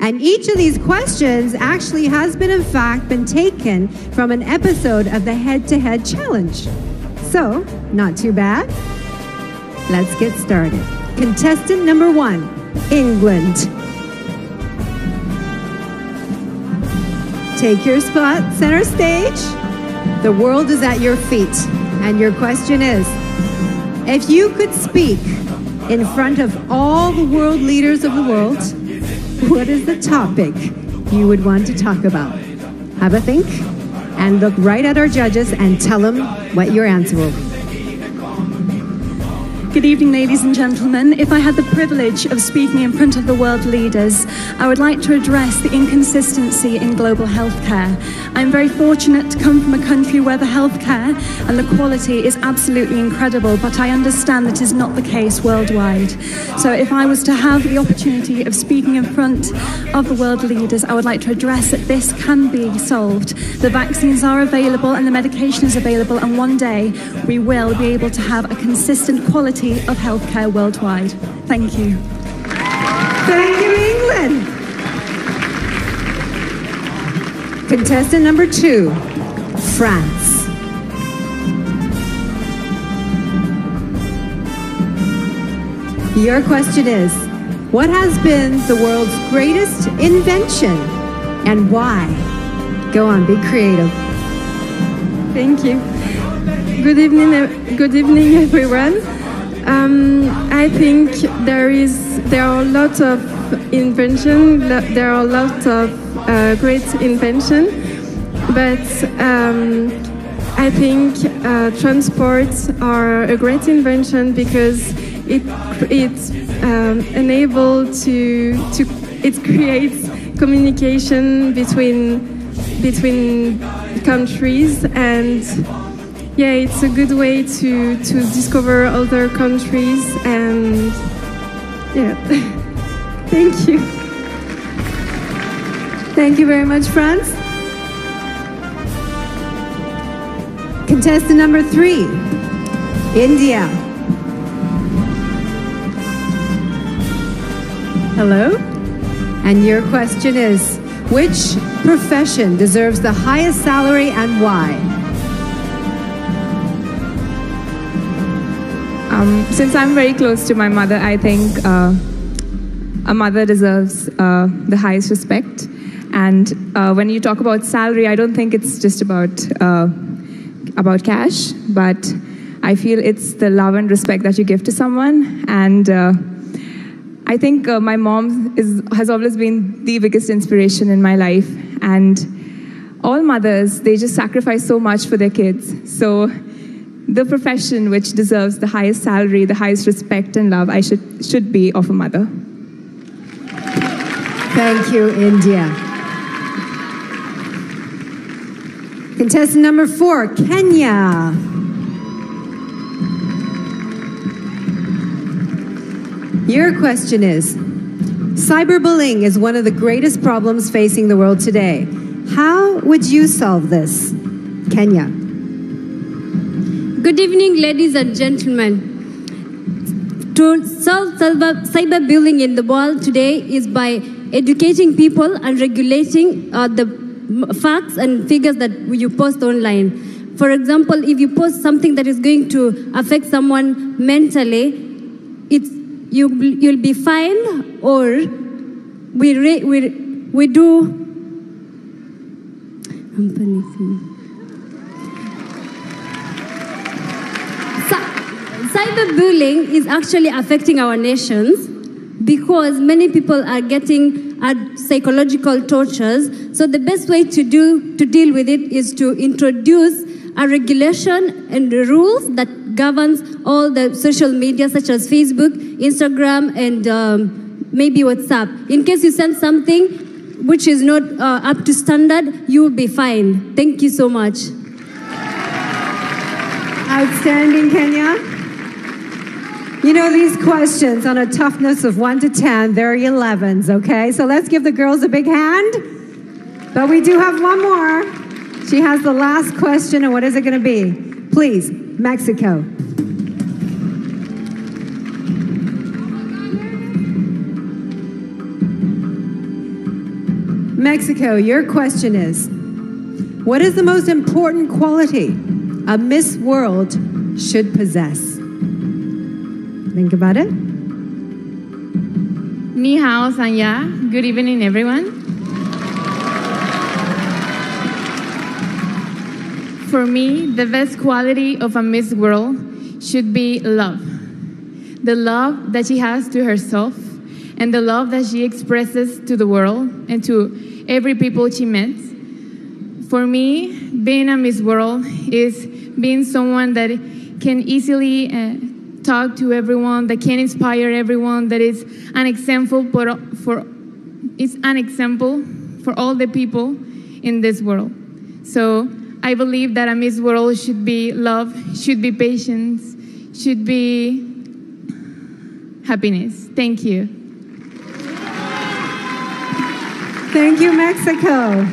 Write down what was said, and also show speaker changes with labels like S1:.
S1: And each of these questions actually has been, in fact, been taken from an episode of the Head-to-Head Challenge. So, not too bad. Let's get started. Contestant number 1, England. Take your spot, center stage. The world is at your feet. And your question is, if you could speak in front of all the world leaders of the world, what is the topic you would want to talk about? Have a think and look right at our judges and tell them what your answer will be.
S2: Good evening, ladies and gentlemen. If I had the privilege of speaking in front of the world leaders, I would like to address the inconsistency in global healthcare. I'm very fortunate to come from a country where the healthcare and the quality is absolutely incredible, but I understand that is not the case worldwide. So if I was to have the opportunity of speaking in front of the world leaders, I would like to address that this can be solved. The vaccines are available and the medication is available, and one day we will be able to have a consistent quality of healthcare worldwide. Thank you.
S1: Thank you, England. Contestant number 2, France. Your question is, what has been the world's greatest invention and why? Go on, be creative.
S3: Thank you. Good evening, everyone. I think there are lots of invention. There are lots of great invention, but I think transports are a great invention because it creates communication between countries, and yeah, it's a good way to discover other countries, and yeah. Thank you.
S1: Thank you very much, France. Contestant number 3, India. Hello. And your question is, which profession deserves the highest salary and why?
S4: Since I'm very close to my mother, I think a mother deserves the highest respect. And when you talk about salary, I don't think it's just about cash, but I feel it's the love and respect that you give to someone. And I think my mom has always been the biggest inspiration in my life. And all mothers, they just sacrifice so much for their kids. So the profession which deserves the highest salary, the highest respect and love, I should be of a mother.
S1: Thank you, India. Contestant number 4, Kenya. Your question is, cyberbullying is one of the greatest problems facing the world today. How would you solve this? Kenya.
S5: Good evening, ladies and gentlemen. To solve cyberbullying in the world today is by educating people and regulating the facts and figures that you post online. For example, if you post something that is going to affect someone mentally, you'll be fined, or we do. I'm panicking. Cyberbullying is actually affecting our nations because many people are getting psychological tortures. So the best way to deal with it is to introduce a regulation and rules that governs all the social media such as Facebook, Instagram, and maybe WhatsApp. In case you send something which is not up to standard, you will be fined. Thank you so much.
S1: Outstanding, Kenya. You know, these questions on a toughness of 1 to 10, they're 11s, okay? So let's give the girls a big hand. But we do have one more. She has the last question, and what is it going to be? Please, Mexico. Mexico, your question is, what is the most important quality a Miss World should possess? Think about it.
S6: Ni hao, Sanya. Good evening, everyone. For me, the best quality of a Miss World should be love. The love that she has to herself and the love that she expresses to the world and to every people she met. For me, being a Miss World is being someone that can easily talk to everyone, that can inspire everyone, that is an example for all the people in this world. So I believe that a Miss World should be love, should be patience, should be happiness. Thank you.
S1: Thank you, Mexico.